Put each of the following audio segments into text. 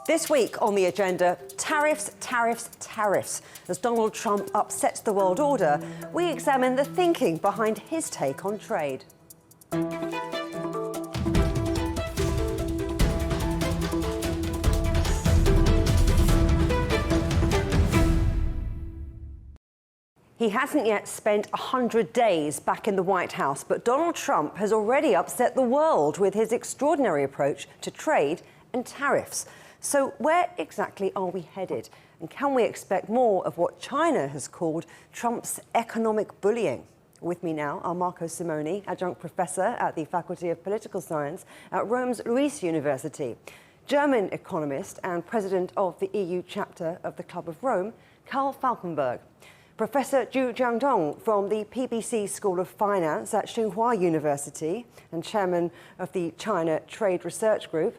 This week on the agenda, tariffs, tariffs, tariffs. As Donald Trump upsets the world order, we examine the thinking behind his take on trade. He hasn't yet spent 100 days back in the White House, but Donald Trump has already upset the world with his extraordinary approach to trade and tariffs. So where exactly are we headed? And can we expect more of what China has called Trump's economic bullying? With me now are Marco Simoni, Adjunct Professor at the Faculty of Political Science at Rome's Luis University, German economist and President of the EU chapter of the Club of Rome, Karl Falkenberg, Professor Jiandong from the PBC School of Finance at Tsinghua University and Chairman of the China Trade Research Group,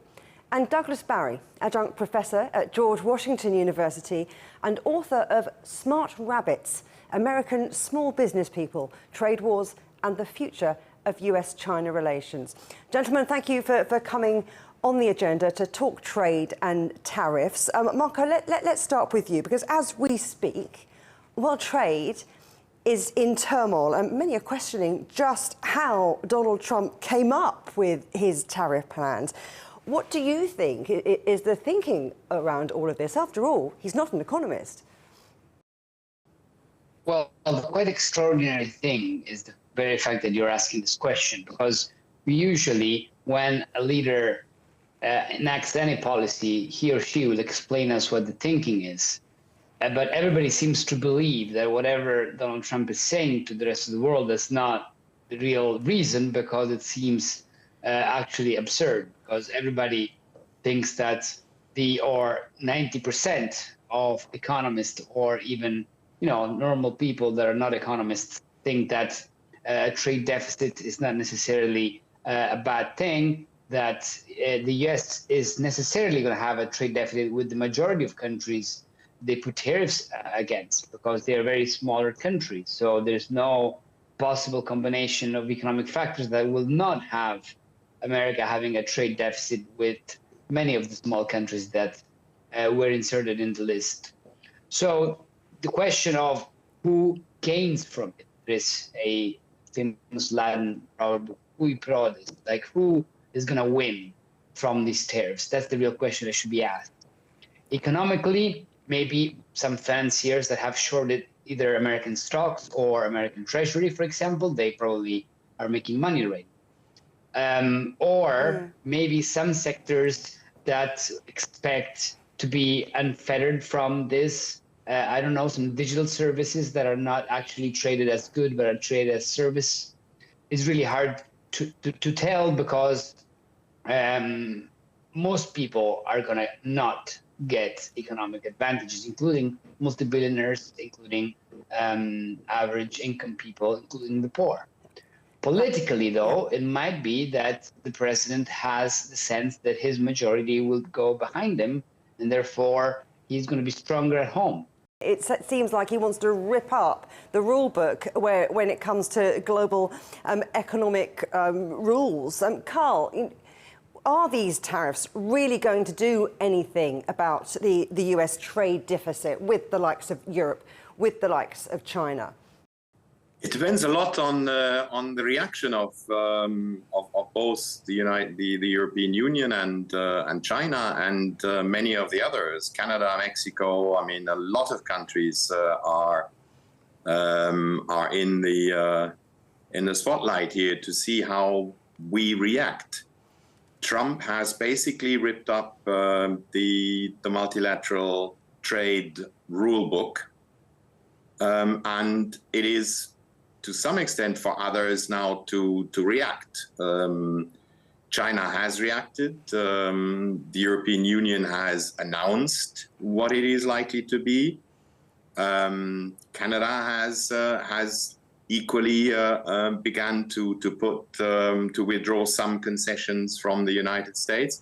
and Douglas Barry, Adjunct Professor at George Washington University and author of Smart Rabbits, American Small Business People, Trade Wars and the Future of US-China Relations. Gentlemen, thank you for coming on the agenda to talk trade and tariffs. Marco, let's start with you, because as we speak, world trade is in turmoil, and many are questioning just how Donald Trump came up with his tariff plans. What do you think is the thinking around all of this? After all, he's not an economist. Well, the quite extraordinary thing is the very fact that you're asking this question, because usually when a leader enacts any policy, he or she will explain us what the thinking is. But everybody seems to believe that whatever Donald Trump is saying to the rest of the world is not the real reason, because it seems actually absurd, because everybody thinks that 90% of economists, or even normal people that are not economists, think that a trade deficit is not necessarily a bad thing, that the US is necessarily going to have a trade deficit with the majority of countries they put tariffs against, because they are very smaller countries. So there's no possible combination of economic factors that will not have America having a trade deficit with many of the small countries that were inserted in the list. So the question of who gains from it, there's a famous Latin proverb, cui prodest, like who is going to win from these tariffs? That's the real question that should be asked. Economically, maybe some financiers that have shorted either American stocks or American Treasury, for example, they probably are making money right. Or maybe some sectors that expect to be unfettered from this. I don't know, some digital services that are not actually traded as good, but are traded as service. It's really hard to tell, because most people are going to not get economic advantages, including multi-billionaires, including average income people, including the poor. Politically, though, it might be that the president has the sense that his majority will go behind him, and therefore he's going to be stronger at home. It seems like he wants to rip up the rule book when it comes to global economic rules. Karl, are these tariffs really going to do anything about the US trade deficit with the likes of Europe, with the likes of China? It depends a lot on the reaction of both the European Union and China and many of the others, Canada, Mexico. I mean, a lot of countries are in the spotlight here to see how we react. Trump has basically ripped up the multilateral trade rule book, and it is, to some extent, for others now to react. China has reacted. The European Union has announced what it is likely to be. Canada has equally began to withdraw some concessions from the United States.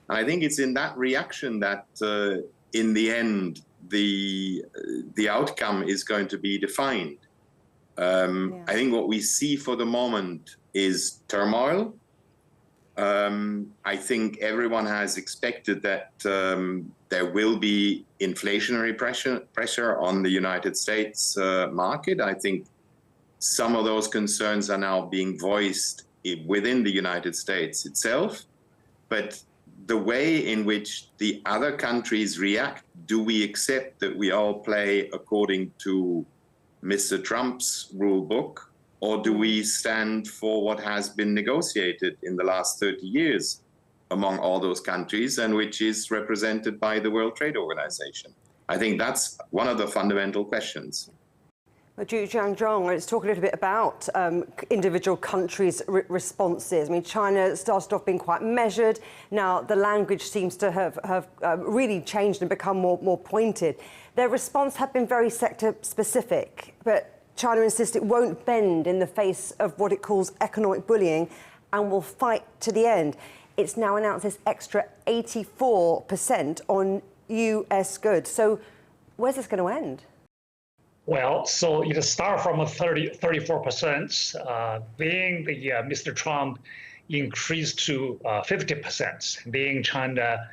And I think it's in that reaction that in the end the outcome is going to be defined. I think what we see for the moment is turmoil. I think everyone has expected that there will be inflationary pressure on the United States market. I think some of those concerns are now being voiced within the United States itself. But the way in which the other countries react, do we accept that we all play according to Mr. Trump's rule book, or do we stand for what has been negotiated in the last 30 years among all those countries, and which is represented by the World Trade Organization? I think that's one of the fundamental questions. Jiandong, let's talk a little bit about individual countries' responses. I mean, China started off being quite measured. Now the language seems to have really changed and become more pointed. Their response had been very sector-specific, but China insists it won't bend in the face of what it calls economic bullying and will fight to the end. It's now announced this extra 84% on US goods. So where's this going to end? Well, so it starts from a 34%, being the Mr. Trump increased to 50%, being China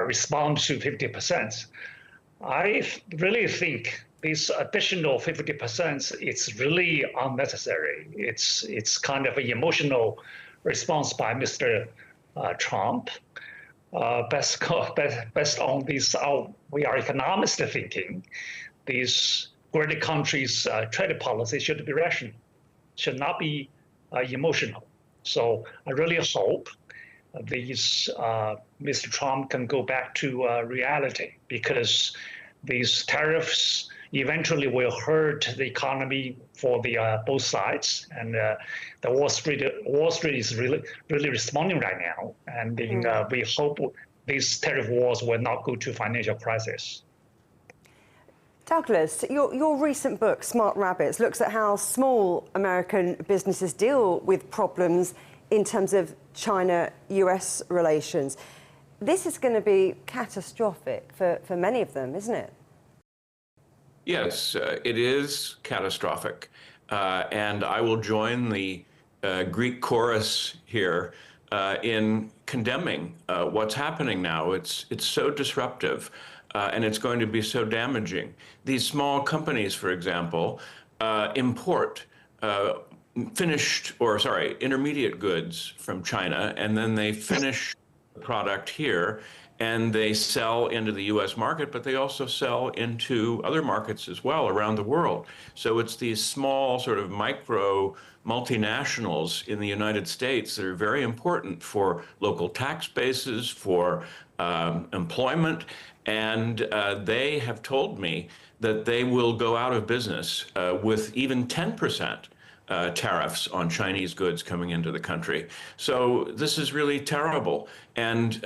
respond to 50%. I really think this additional 50% is really unnecessary. It's kind of an emotional response by Mr. Trump. Based on this, we are economists thinking, these great countries' trade policy should be rational, should not be emotional. So I really hope these Mr. Trump can go back to reality, because these tariffs eventually will hurt the economy for the both sides, and the Wall Street is really responding right now, and we hope these tariff wars will not go to financial crisis. Douglas, your recent book, Smart Rabbits, looks at how small American businesses deal with problems in terms of China-US relations. This is going to be catastrophic for many of them, isn't it? Yes, it is catastrophic. And I will join the Greek chorus here in condemning what's happening now. It's so disruptive. And it's going to be so damaging. These small companies, for example, import intermediate goods from China, and then they finish the product here, and they sell into the US market, but they also sell into other markets as well around the world. So it's these small sort of micro multinationals in the United States that are very important for local tax bases, for employment, and they have told me that they will go out of business with even 10% tariffs on Chinese goods coming into the country. So this is really terrible. And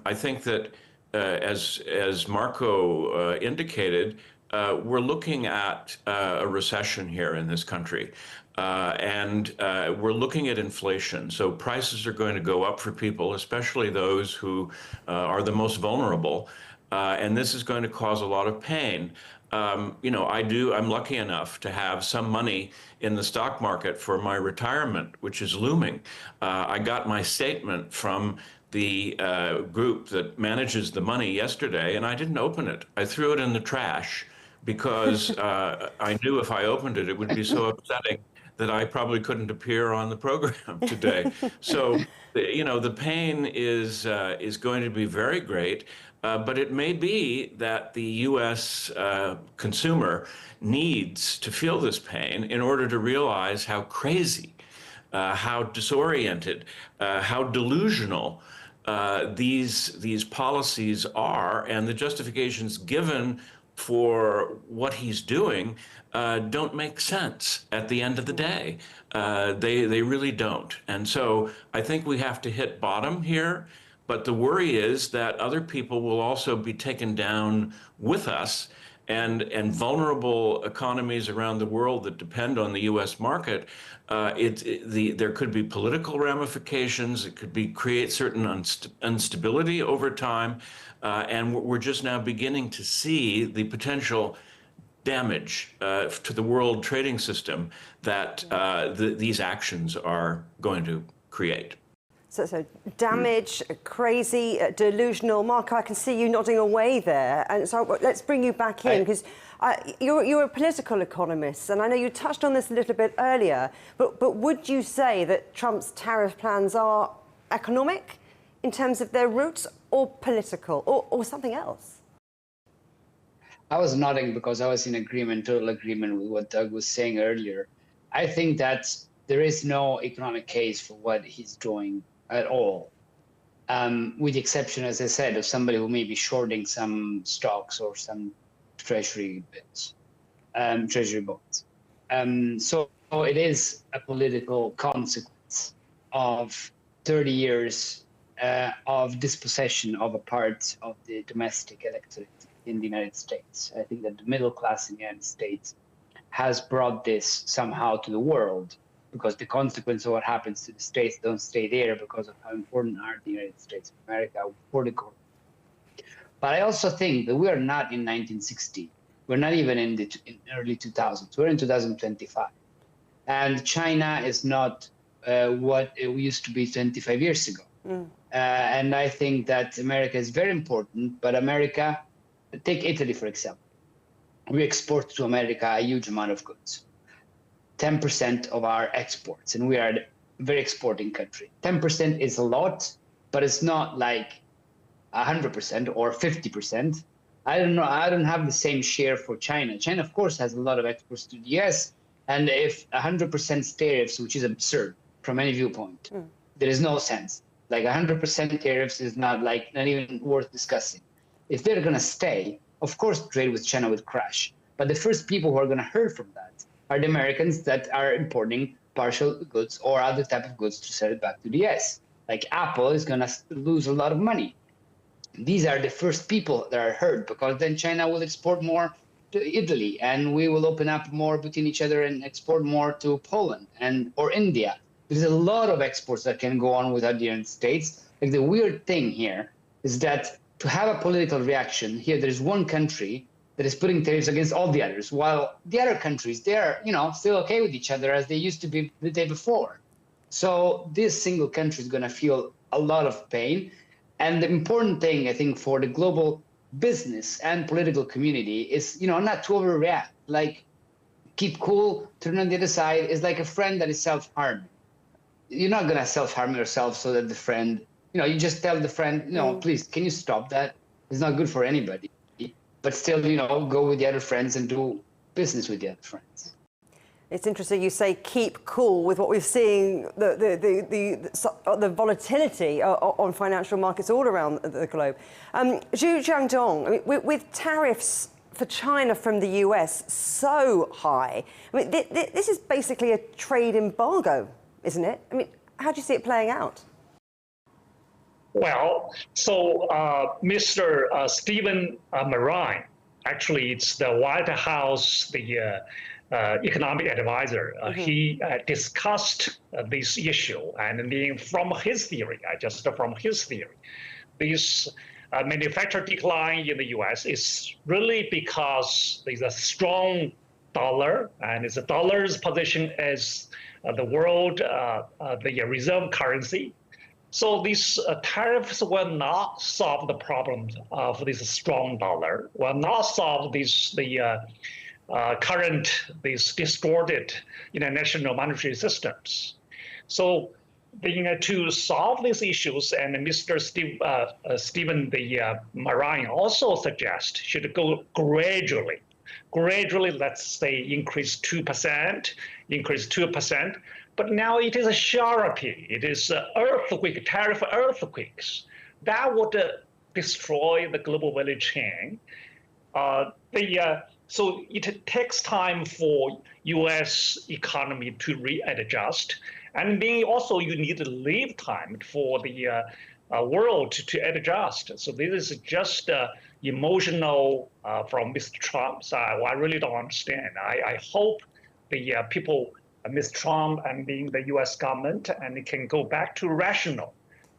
I think that, as Marco indicated, we're looking at a recession here in this country. And we're looking at inflation. So prices are going to go up for people, especially those who are the most vulnerable. And this is going to cause a lot of pain. I'm lucky enough to have some money in the stock market for my retirement, which is looming. I got my statement from the group that manages the money yesterday, and I didn't open it. I threw it in the trash because I knew if I opened it, it would be so upsetting that I probably couldn't appear on the program today. So, the pain is going to be very great. But it may be that the U.S. Consumer needs to feel this pain in order to realize how crazy, how disoriented, how delusional these policies are, and the justifications given for what he's doing don't make sense at the end of the day. They really don't. And so I think we have to hit bottom here. But the worry is that other people will also be taken down with us, and vulnerable economies around the world that depend on the U.S. market. There could be political ramifications. It could create certain instability over time, and we're just now beginning to see the potential damage to the world trading system that these actions are going to create. So damage, crazy, delusional. Mark, I can see you nodding away there. And so let's bring you back in, because you're a political economist, and I know you touched on this a little bit earlier, but would you say that Trump's tariff plans are economic in terms of their roots, or political, or something else? I was nodding because I was in agreement, total agreement with what Doug was saying earlier. I think that there is no economic case for what he's doing at all, with the exception, as I said, of somebody who may be shorting some stocks or some treasury bonds. So it is a political consequence of 30 years of dispossession of a part of the domestic electorate in the United States. I think that the middle class in the United States has brought this somehow to the world, because the consequence of what happens to the states don't stay there because of how important are the United States of America for the economy. But I also think that we are not in 1960. We're not even in early 2000s. We're in 2025. And China is not what it used to be 25 years ago. And I think that America is very important, but America, take Italy, for example. We export to America a huge amount of goods. 10% of our exports, and we are a very exporting country. 10% is a lot, but it's not like 100% or 50%. I don't know. I don't have the same share for China. China, of course, has a lot of exports to the US, and if 100% tariffs, which is absurd from any viewpoint, there is no sense. Like 100% tariffs is not even worth discussing. If they're going to stay, of course, trade with China would crash. But the first people who are going to hurt from that are the Americans that are importing partial goods or other type of goods to sell it back to the US. Like Apple is going to lose a lot of money. These are the first people that are hurt, because then China will export more to Italy, and we will open up more between each other and export more to Poland or India. There's a lot of exports that can go on without the United States. Like, the weird thing here is that to have a political reaction here, there's one country that is putting tariffs against all the others, while the other countries, they're still okay with each other as they used to be the day before. So this single country is going to feel a lot of pain. And the important thing, I think, for the global business and political community is, not to overreact. Like, keep cool, turn on the other side. Is like a friend that is self-harming. You're not going to self-harm yourself so that the friend, you just tell the friend, please, can you stop that? It's not good for anybody. But still, go with the other friends and do business with the other friends. It's interesting you say keep cool with what we're seeing, the volatility on financial markets all around the globe. Jiandong, with tariffs for China from the US so high, this is basically a trade embargo, isn't it? How do you see it playing out? Well, so Mr. Stephen Mann, actually, it's the White House, the economic advisor. He discussed this issue, and from his theory, this manufacturing decline in the U.S. is really because there's a strong dollar, and it's the dollar's position as the world, the reserve currency. So these tariffs will not solve the problems of this strong dollar, will not solve the current, these distorted international monetary systems. So to solve these issues, and Mr. Stephen Mann also suggests should go gradually. Gradually, let's say increase 2%, but now it is a sharpie. It is tariff earthquakes that would destroy the global value chain. So it takes time for U.S. economy to readjust, and then also you need to leave time for the world to adjust. So this is just emotional from Mr. Trump's side. I really don't understand. I hope the people, Mr. Trump and the U.S. government, and it can go back to rational.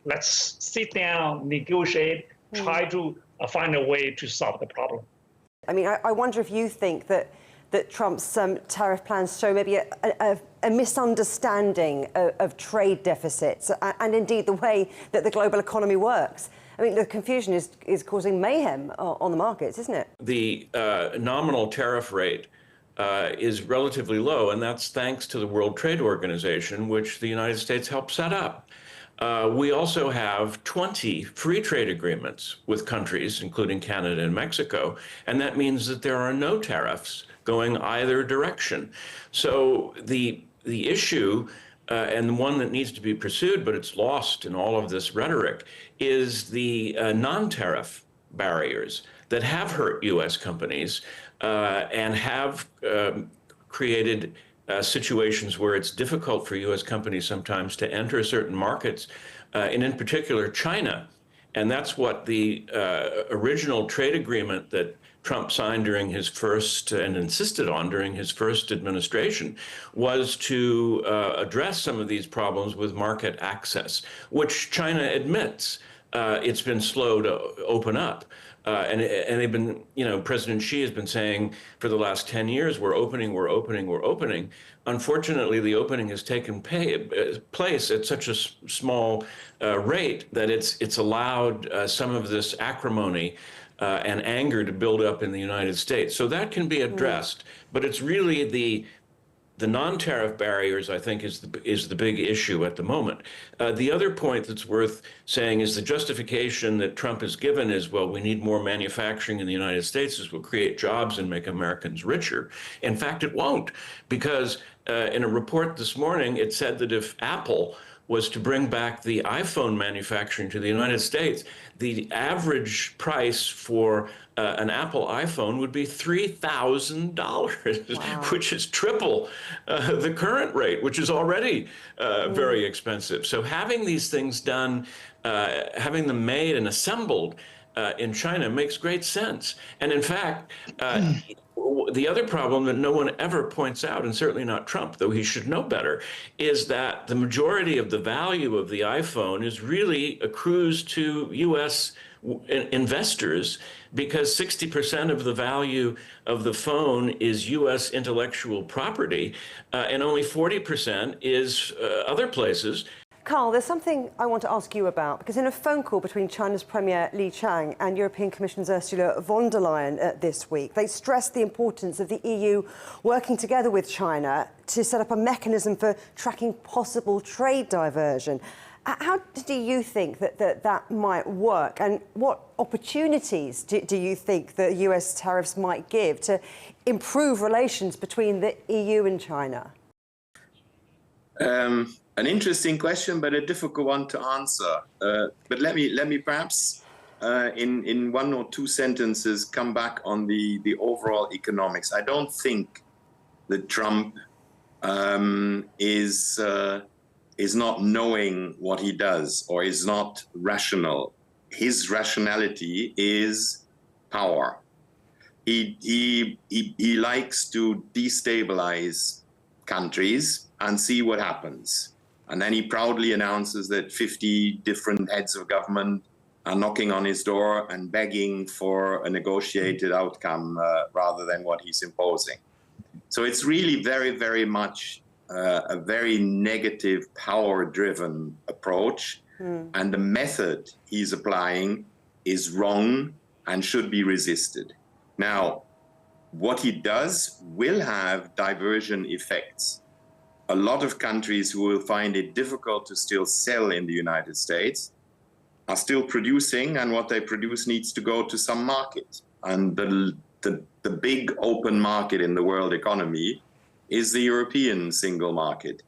Let's sit down, negotiate, try to find a way to solve the problem. I wonder if you think that that Trump's tariff plans show maybe a misunderstanding of trade deficits and indeed the way that the global economy works? I mean, the confusion is causing mayhem on the markets, isn't it? The nominal tariff rate is relatively low, and that's thanks to the World Trade Organization, which the United States helped set up. We also have 20 free trade agreements with countries, including Canada and Mexico, and that means that there are no tariffs going either direction. So the issue, and the one that needs to be pursued, but it's lost in all of this rhetoric, is the non-tariff barriers that have hurt U.S. companies and have created situations where it's difficult for U.S. companies sometimes to enter certain markets, and in particular China. And that's what the original trade agreement that Trump signed during his first and insisted on during his first administration was to address some of these problems with market access, which China admits it's been slow to open up. And they've been, President Xi has been saying for the last 10 years, we're opening, we're opening, we're opening. Unfortunately, the opening has taken place at such a small rate that it's allowed some of this acrimony and anger to build up in the United States. So that can be addressed, but it's really the non-tariff barriers, I think, is the big issue at the moment. The other point that's worth saying is the justification that Trump has given is, well, we need more manufacturing in the United States. This will create jobs and make Americans richer. In fact, it won't, because in a report this morning, it said that if Apple was to bring back the iPhone manufacturing to the United States, the average price for an Apple iPhone would be $3,000, wow, which is triple the current rate, which is already very expensive. So having these things done, having them made and assembled in China makes great sense. And in fact, the other problem that no one ever points out, and certainly not Trump, though he should know better, is that the majority of the value of the iPhone is really accrues to U.S. investors, because 60% of the value of the phone is U.S. intellectual property, and only 40% is other places. Carl, there's something I want to ask you about, because in a phone call between China's Premier Li Qiang and European Commissioner Ursula von der Leyen this week, they stressed the importance of the EU working together with China to set up a mechanism for tracking possible trade diversion. How do you think that might work, and what opportunities do you think that US tariffs might give to improve relations between the EU and China? An interesting question, but a difficult one to answer. But let me perhaps, in one or two sentences, come back on the overall economics. I don't think that Trump is not knowing what he does or is not rational. His rationality is power. He likes to destabilize countries and see what happens. And then he proudly announces that 50 different heads of government are knocking on his door and begging for a negotiated outcome rather than what he's imposing. So it's really very, very much a very negative, power-driven approach. And the method he's applying is wrong and should be resisted. Now, what he does will have diversion effects. A lot of countries who will find it difficult to still sell in the United States are still producing, and what they produce needs to go to some market. And the big open market in the world economy is the European single market.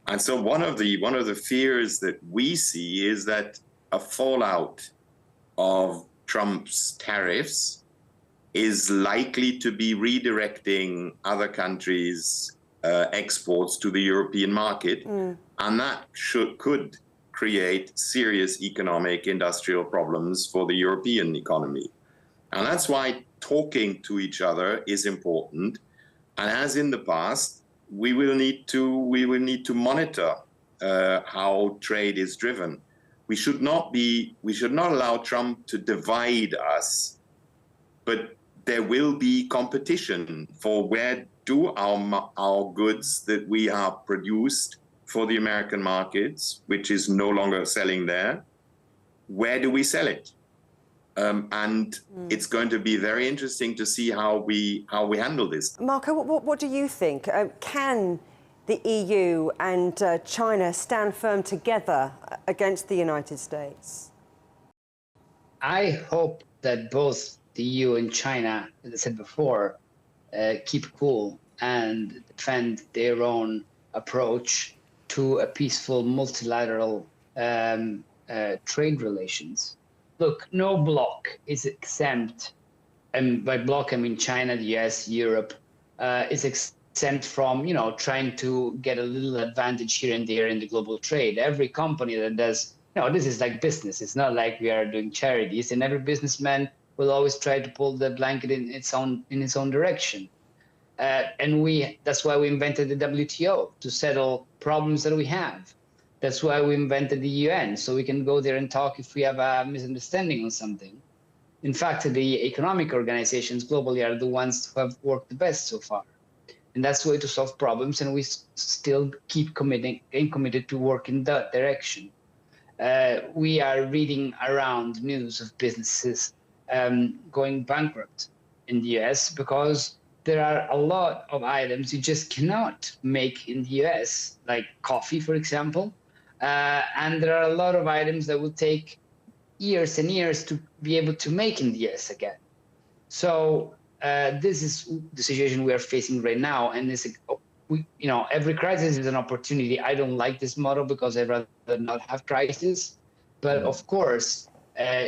And so one of the fears that we see is that a fallout of Trump's tariffs is likely to be redirecting other countries' exports to the European market, and that could create serious economic industrial problems for the European economy. And that's why talking to each other is important. And as in the past, we will need to monitor how trade is driven. We should not allow Trump to divide us, but there will be competition for where do our goods that we have produced for the American markets, which is no longer selling there, where do we sell it? And it's going to be very interesting to see how we handle this. Marco, what do you think? Can the EU and China stand firm together against the United States? I hope that both the EU and China, as I said before, keep cool and defend their own approach to a peaceful multilateral trade relations. Look, no bloc is exempt, and by bloc I mean China, the US, Europe, is exempt from, trying to get a little advantage here and there in the global trade. Every company that does, this is like business. It's not like we are doing charities, and every businessman will always try to pull the blanket in its own direction. And that's why we invented the WTO, to settle problems that we have. That's why we invented the UN, so we can go there and talk if we have a misunderstanding on something. In fact, the economic organizations globally are the ones who have worked the best so far. And that's the way to solve problems, and we still keep committed to work in that direction. We are reading around news of businesses going bankrupt in the US because there are a lot of items you just cannot make in the US, like coffee, for example. And there are a lot of items that will take years and years to be able to make in the US again. So this is the situation we are facing right now. And every crisis is an opportunity. I don't like this model because I'd rather not have crisis. But of course,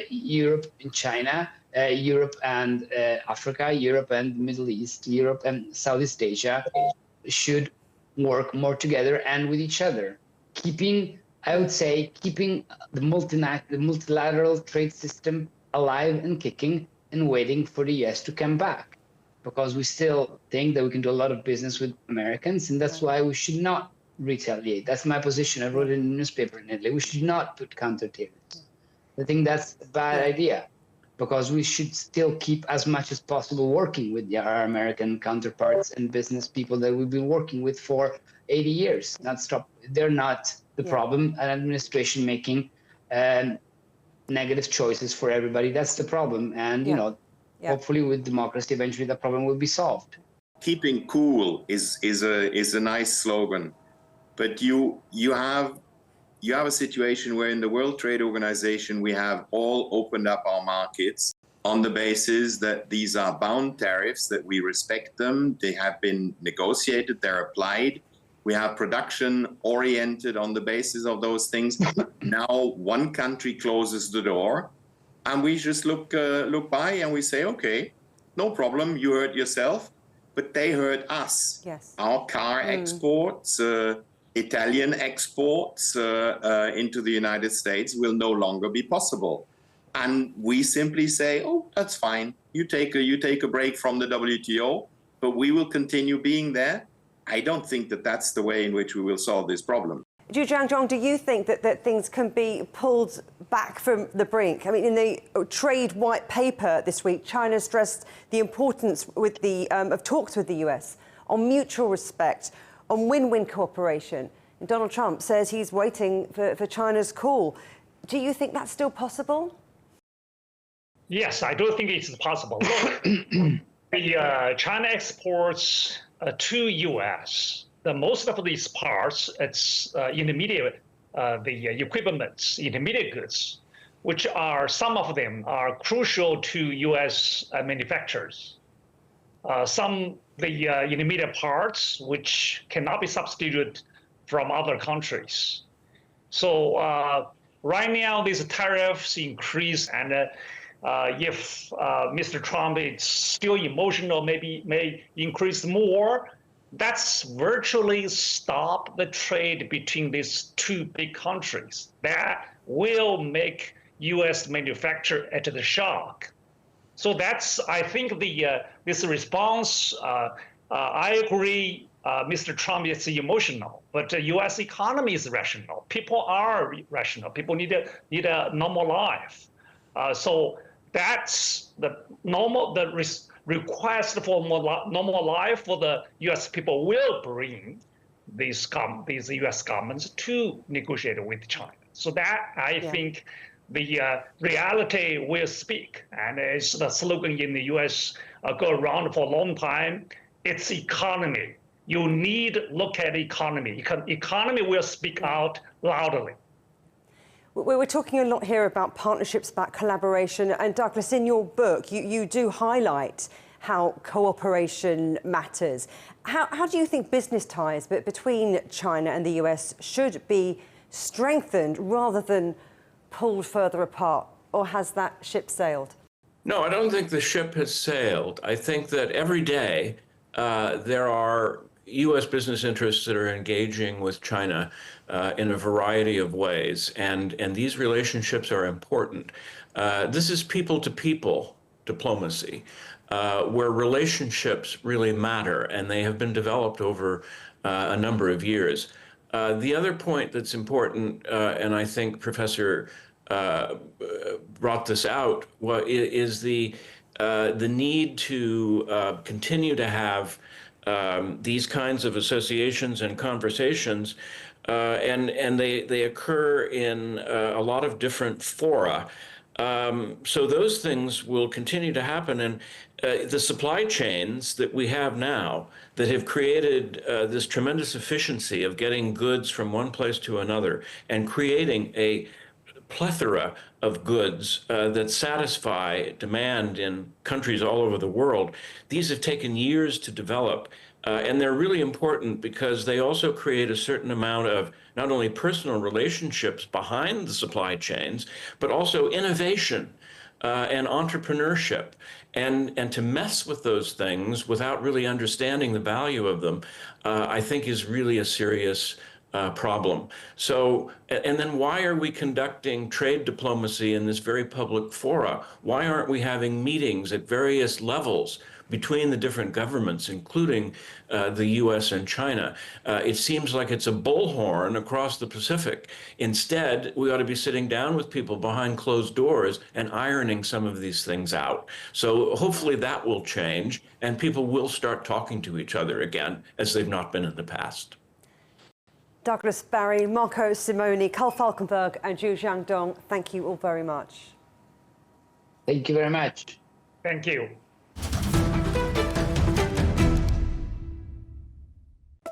Europe and China, Europe and Africa, Europe and the Middle East, Europe and Southeast Asia should work more together and with each other, keeping the multilateral trade system alive and kicking and waiting for the US to come back, because we still think that we can do a lot of business with Americans, and that's why we should not retaliate. That's my position. I wrote it in the newspaper in Italy. We should not put counter tariffs. I think that's a bad idea, because we should still keep as much as possible working with our American counterparts and business people that we've been working with for 80 years. Not stop. They're not the problem. An administration making negative choices for everybody. That's the problem. And hopefully with democracy, eventually the problem will be solved. Keeping cool is a nice slogan, but you have a situation where in the World Trade Organization we have all opened up our markets on the basis that these are bound tariffs, that we respect them, they have been negotiated, they're applied. We have production oriented on the basis of those things. Now one country closes the door, and we just look by and we say, okay, no problem, you hurt yourself, but they hurt us. Yes. Our car exports, Italian exports into the United States will no longer be possible. And we simply say, oh, that's fine. You take a break from the WTO, but we will continue being there. I don't think that that's the way in which we will solve this problem. Jiandong, do you think that things can be pulled back from the brink? I mean, in the trade white paper this week, China stressed the importance of talks with the US on mutual respect, on win-win cooperation. And Donald Trump says he's waiting for China's call. Do you think that's still possible? Yes, I do think it's possible. Look, the China exports to US. Most of these parts, it's intermediate, the equipment, intermediate goods, which are, some of them are crucial to US manufacturers. Some the intermediate parts which cannot be substituted from other countries. So right now these tariffs increase, and if Mr. Trump is still emotional, maybe may increase more, that's virtually stop the trade between these two big countries. That will make US manufacture at the shock. So that's, I think, this response, I agree, Mr. Trump is emotional, but the US economy is rational. People are rational. People need a normal life. So That's the request for more normal life for the U.S. people will bring these U.S. governments to negotiate with China. So that I think the reality will speak, and it's the slogan in the U.S. Go around for a long time. It's economy. You need look at economy. Economy will speak out loudly. We're talking a lot here about partnerships, about collaboration, and Douglas, in your book, you do highlight how cooperation matters. How do you think business ties between China and the US should be strengthened rather than pulled further apart, or has that ship sailed? No, I don't think the ship has sailed. I think that every day there are U.S. business interests that are engaging with China in a variety of ways, and these relationships are important. This is people-to-people diplomacy, where relationships really matter, and they have been developed over a number of years. The other point that's important, and I think Professor brought this out, is the need to continue to have these kinds of associations and conversations, and they occur in a lot of different fora. So those things will continue to happen, and the supply chains that we have now that have created this tremendous efficiency of getting goods from one place to another and creating a plethora of goods that satisfy demand in countries all over the world. These have taken years to develop, and they're really important because they also create a certain amount of not only personal relationships behind the supply chains, but also innovation and entrepreneurship. And to mess with those things without really understanding the value of them, I think is really a serious problem. So, and then why are we conducting trade diplomacy in this very public fora? Why aren't we having meetings at various levels between the different governments, including the US and China? It seems like it's a bullhorn across the Pacific. Instead, we ought to be sitting down with people behind closed doors and ironing some of these things out. So hopefully that will change, and people will start talking to each other again, as they've not been in the past. Douglas Barry, Marco Simoni, Carl Falkenberg and Jiandong, thank you all very much. Thank you very much. Thank you.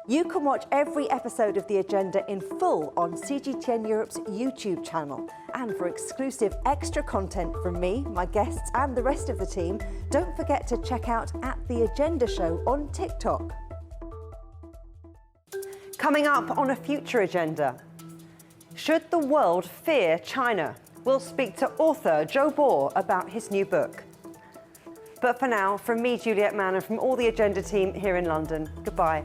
You can watch every episode of The Agenda in full on CGTN Europe's YouTube channel. And for exclusive extra content from me, my guests and the rest of the team, don't forget to check out @The Agenda Show on TikTok. Coming up on a future agenda, should the world fear China? We'll speak to author Joe Bohr about his new book. But for now, from me, Juliet, Mann, and from all the Agenda team here in London, goodbye.